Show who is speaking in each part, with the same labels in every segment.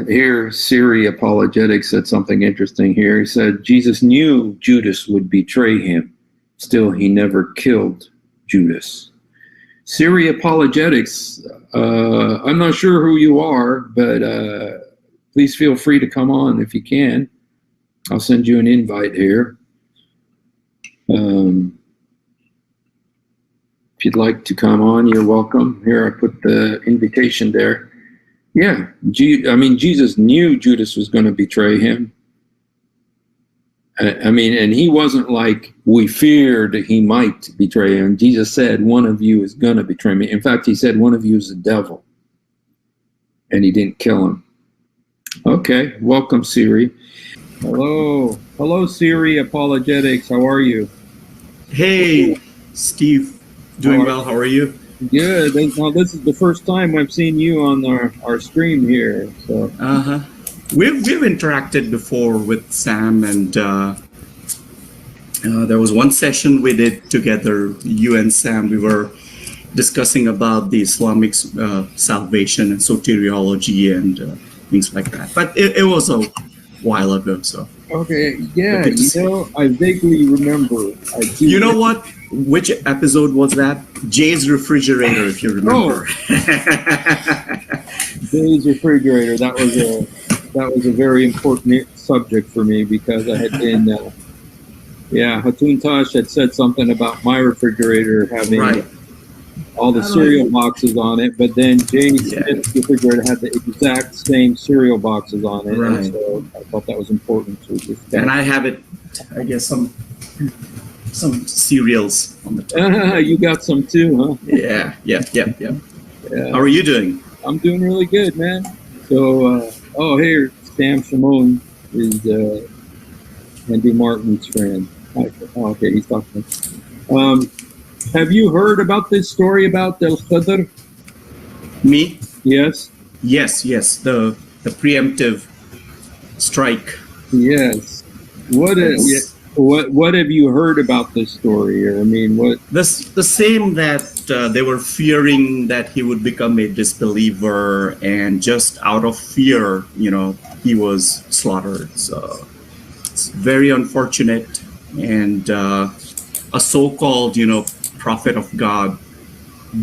Speaker 1: Here, Siri Apologetics said something interesting here. He said, Jesus knew Judas would betray him. Still, he never killed Judas. Siri Apologetics, I'm not sure who you are, but please feel free to come on if you can. I'll send you an invite here. If you'd like to come on, you're welcome. Here, I put the invitation there. Yeah, Jesus knew Judas was going to betray him. And he wasn't like, we feared he might betray him. Jesus said, one of you is going to betray me. In fact, he said, one of you is the devil. And he didn't kill him. Okay, welcome, Siri. Hello, Siri Apologetics. How are you?
Speaker 2: Hey, Steve. Doing well. How are you?
Speaker 1: Good. Now, this is the first time I've seen you on our stream here. So.
Speaker 2: We've interacted before with Sam, and there was one session we did together. You and Sam, we were discussing about the Islamic salvation and soteriology and things like that. But it was a while ago, so.
Speaker 1: Okay. Yeah. I vaguely remember.
Speaker 2: You know what? Which episode was that? Jay's refrigerator, if you remember.
Speaker 1: Jay's refrigerator. That was a very important subject for me because I had been, Hatun Tosh had said something about my refrigerator having all the cereal boxes on it, but then Jay's refrigerator had the exact same cereal boxes on it.
Speaker 2: Right.
Speaker 1: And so I thought that was important to discuss.
Speaker 2: And I have it, I guess, some cereals on the top.
Speaker 1: You got some too, huh?
Speaker 2: Yeah. How are you doing?
Speaker 1: I'm doing really good, man. So, here, Sam Shamoun is Andy Martin's friend. Okay, he's talking. Have you heard about this story about the Khidr?
Speaker 2: Me?
Speaker 1: Yes.
Speaker 2: Yes. The preemptive strike.
Speaker 1: Yes. What have you heard about this story? Or what?
Speaker 2: The same that they were fearing that he would become a disbeliever, and just out of fear, he was slaughtered. So it's very unfortunate, and a so-called, prophet of God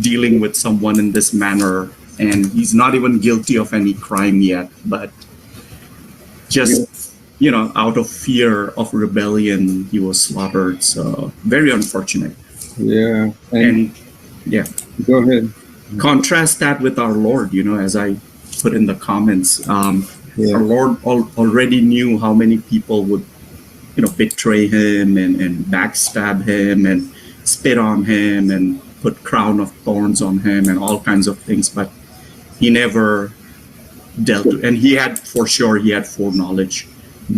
Speaker 2: dealing with someone in this manner, and he's not even guilty of any crime yet, but just out of fear of rebellion, he was slaughtered. So very unfortunate.
Speaker 1: Yeah.
Speaker 2: And
Speaker 1: go ahead.
Speaker 2: Contrast that with our Lord, as I put in the comments. Our Lord already knew how many people would, betray him and backstab him and spit on him and put crown of thorns on him and all kinds of things, but he never dealt with, and he had foreknowledge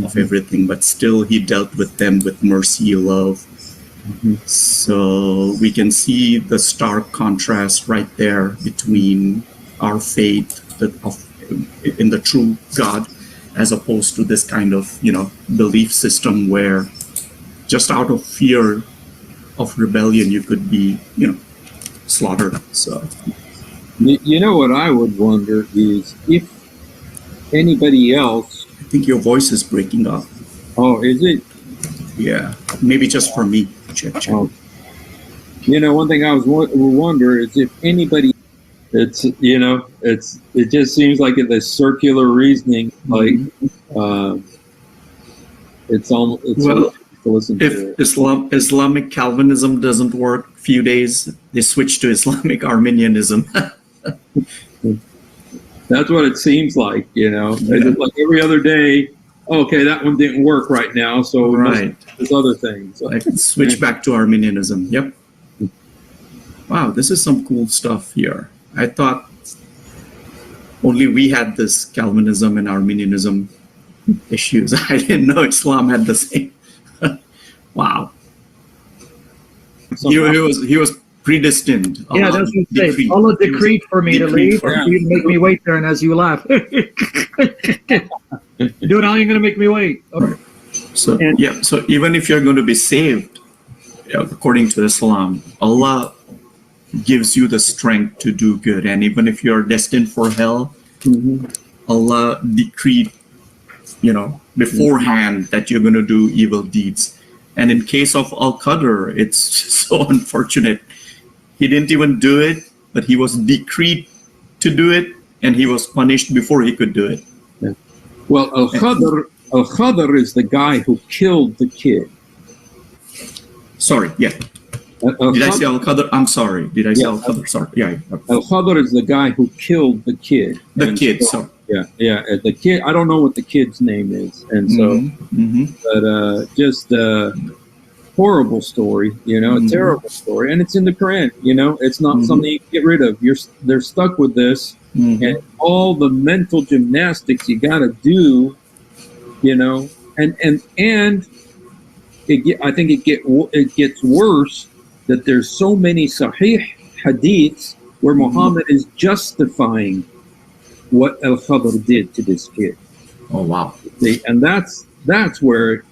Speaker 2: of everything, but still he dealt with them with mercy, love. So we can see the stark contrast right there between our faith in the true God, as opposed to this kind of belief system where just out of fear of rebellion you could be slaughtered. So
Speaker 1: what I would wonder is if anybody else.
Speaker 2: I think your voice is breaking up.
Speaker 1: Oh, is it?
Speaker 2: Yeah, maybe just for me. Check.
Speaker 1: Oh. One thing I wonder is if anybody. It just seems like this circular reasoning. Like it's all.
Speaker 2: Well, if Islamic Calvinism doesn't work, few days they switch to Islamic Arminianism.
Speaker 1: That's what it seems like, It's like every other day. Okay, that one didn't work right now, so there's other things.
Speaker 2: I can switch back to Arminianism. Yep. Wow, this is some cool stuff here. I thought only we had this Calvinism and Arminianism issues. I didn't know Islam had the same. Wow. He was predestined.
Speaker 3: Yeah, that's what you say. Allah decreed for me to leave. You make me wait there, and as you laugh. Dude, how are you going to make me wait? Okay.
Speaker 2: So even if you're going to be saved, according to Islam, Allah gives you the strength to do good. And even if you're destined for hell, Allah decreed, beforehand that you're going to do evil deeds. And in case of Al Khidr, it's so unfortunate. He didn't even do it, but he was decreed to do it, and he was punished before he could do it.
Speaker 1: Yeah. Well, Al Khidr is the guy who killed the kid.
Speaker 2: Sorry, yeah. Did I say Al Khidr? I'm sorry. Did I say Al Khidr? Sorry. Yeah.
Speaker 1: Al Khidr is the guy who killed the kid.
Speaker 2: The kid, sorry.
Speaker 1: Yeah. The kid. I don't know what the kid's name is, and so, but just horrible story. A terrible story, and it's in the Quran. It's not something you can get rid of. They're stuck with this, and all the mental gymnastics you got to do. And I think it gets worse that there's so many Sahih Hadiths where Muhammad is justifying what Al Khidr did to this kid.
Speaker 2: Oh wow!
Speaker 1: And that's where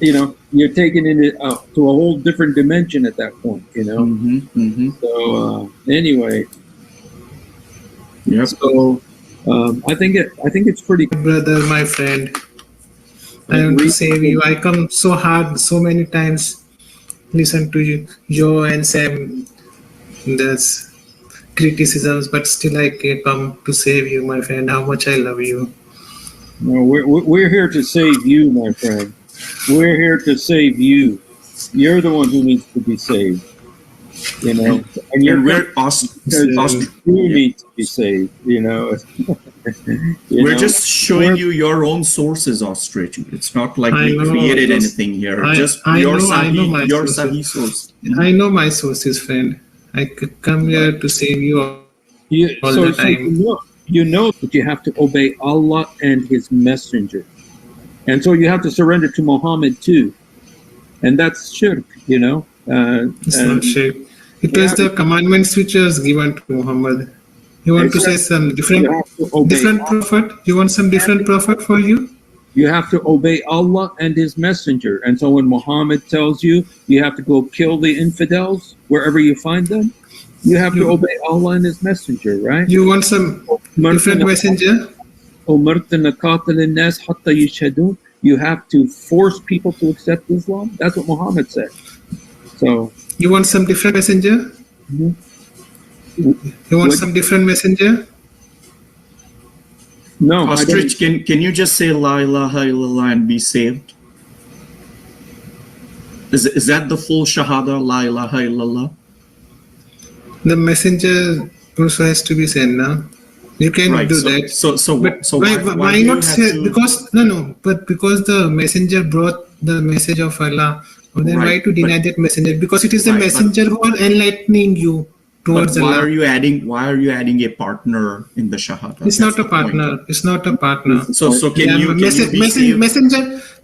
Speaker 1: you're taking it to a whole different dimension at that point. So anyway, so I think it's pretty.
Speaker 4: Brother, my friend, I want to save you. I come so hard, so many times. Listen to you, Joe and Sam. There's criticisms, but still I can come to save you, my friend. How much I love you.
Speaker 1: No, we're here to save you, my friend. We're here to save you. You're the one who needs to be saved. And
Speaker 2: we're
Speaker 1: you need to be saved.
Speaker 2: We're just showing you your own sources, Ostrich. It's not like we created anything here. Your Sahi source.
Speaker 4: I know my sources, friend. I could come here to save you all the time.
Speaker 1: So you know that you have to obey Allah and His Messenger. And so you have to surrender to Muhammad too. And that's shirk,
Speaker 4: It's not shirk. It was the commandments which was given to Muhammad. You want to say some different prophet? You want some different prophet for you?
Speaker 1: You have to obey Allah and His Messenger. And so when Muhammad tells you have to go kill the infidels wherever you find them, you have to obey Allah and His Messenger, right?
Speaker 4: You want some different messenger?
Speaker 1: You have to force people to accept Islam. That's what Muhammad said. So
Speaker 4: you want some different messenger? You want some different messenger?
Speaker 1: No.
Speaker 2: Ostrich, can you just say La ilaha illallah and be saved? Is that the full shahada, La ilaha illallah?
Speaker 4: The messenger also has to be sent now. You can do that.
Speaker 2: So
Speaker 4: why not say, because the messenger brought the message of Allah. Then why to deny that messenger? Because it is the messenger who is enlightening you towards Allah.
Speaker 2: Why are you adding a partner in the shahada?
Speaker 4: It's not a partner. It's not a partner.
Speaker 2: So can you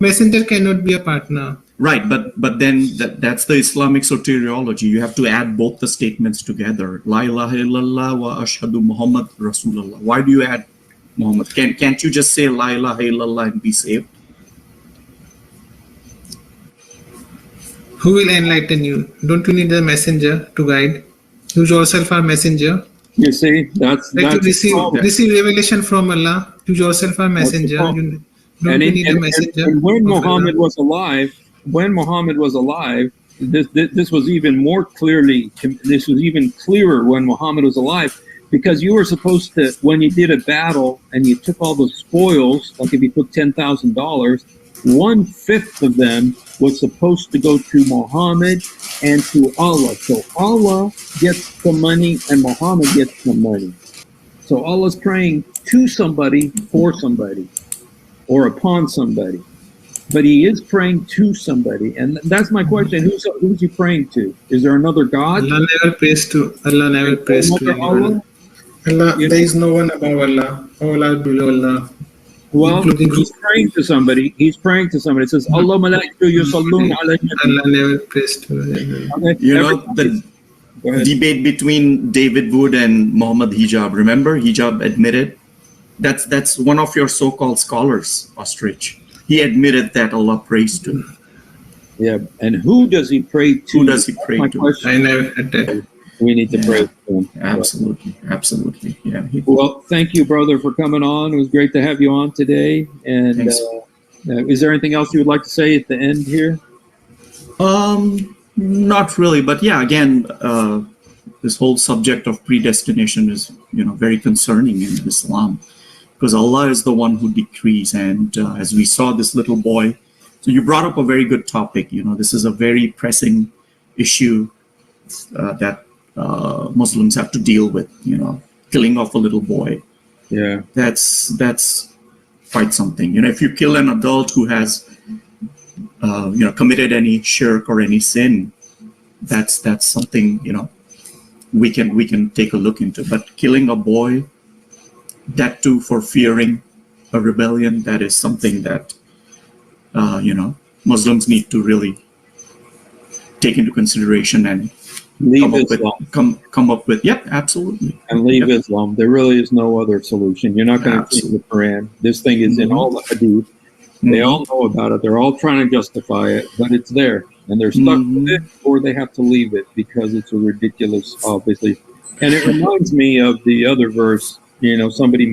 Speaker 4: messenger cannot be a partner.
Speaker 2: Right, but then that's the Islamic soteriology. You have to add both the statements together. La ilaha illallah wa ashhadu Muhammad Rasulullah. Why do you add Muhammad? Can't you just say La ilaha illallah and be saved?
Speaker 4: Who will enlighten you? Don't you need a messenger to guide? You yourself are messenger.
Speaker 1: You see, that's
Speaker 4: receive revelation from Allah. You yourself are messenger. You need a messenger.
Speaker 1: And when Muhammad was alive, this was even more clearly. This was even clearer when Muhammad was alive, because you were supposed to, when you did a battle and you took all the spoils, like if you took $10,000, 1/5 of them was supposed to go to Muhammad and to Allah. So Allah gets the money and Muhammad gets the money. So Allah's praying to somebody, for somebody, or upon somebody. But He is praying to somebody. And that's my question. Who's He praying to? Is there another God?
Speaker 4: Allah never prays to anyone. Allah, there is no one above Allah. All are below Allah.
Speaker 1: Well, He's praying to somebody. It says, Allah malaikatu yusalluna ala nabi.
Speaker 4: Allah never prays to anyone.
Speaker 2: The debate between David Wood and Muhammad Hijab. Remember, Hijab admitted? That's one of your so-called scholars, Ostrich. He admitted that Allah prays to.
Speaker 1: Yeah, and who does He pray to?
Speaker 2: Who does He pray to?
Speaker 4: I never heard that.
Speaker 1: we need to pray for him.
Speaker 2: Absolutely. Yeah.
Speaker 1: Well, thank you, brother, for coming on. It was great to have you on today. And is there anything else you would like to say at the end here?
Speaker 2: Not really, but yeah, again, this whole subject of predestination is, very concerning in Islam, because Allah is the one who decrees. And as we saw this little boy, so you brought up a very good topic. This is a very pressing issue that Muslims have to deal with. Killing off a little boy.
Speaker 1: Yeah,
Speaker 2: that's quite something. If you kill an adult who has committed any shirk or any sin, that's something we can take a look into. But killing a boy, that too for fearing a rebellion, that is something that Muslims need to really take into consideration and come up with. Yep, absolutely.
Speaker 1: And leave Islam. There really is no other solution. You're not going to keep the Quran. This thing is in all the Hadith. They all know about it. They're all trying to justify it, but it's there. And they're stuck with it, or they have to leave it because it's a ridiculous, obviously. And it reminds me of the other verse, somebody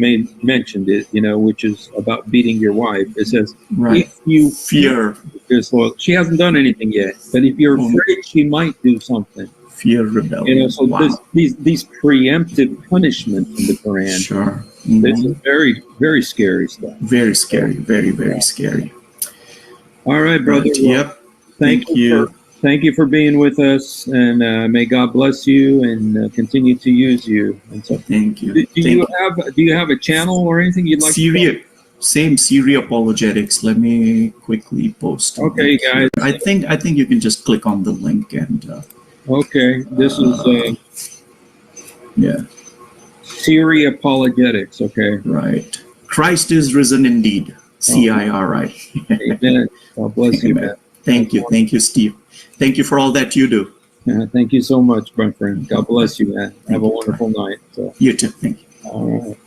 Speaker 1: mentioned it, which is about beating your wife. It says, if you fear this, well, she hasn't done anything yet, but if you're afraid she might do something.
Speaker 2: Fear rebellion.
Speaker 1: So these preemptive punishments in the Quran.
Speaker 2: Sure.
Speaker 1: This is very, very scary stuff.
Speaker 2: Very scary. Very, very scary.
Speaker 1: All right, brother.
Speaker 2: Right. Yep.
Speaker 1: Thank you for being with us, and may God bless you and continue to use you. And so,
Speaker 2: thank you.
Speaker 1: Do you have a channel or anything you'd like to?
Speaker 2: Same Syria apologetics. Let me quickly post.
Speaker 1: Okay, guys.
Speaker 2: I think you can just click on the link and.
Speaker 1: Okay, this is Syria apologetics. Okay,
Speaker 2: right. Christ is risen indeed. CIRI.
Speaker 1: Amen. God bless you, man.
Speaker 2: Thank you, Steve. Thank you for all that you do.
Speaker 1: Thank you so much, my friend. God bless you, man. Have a wonderful night. So.
Speaker 2: You too. Thank you.
Speaker 1: All right.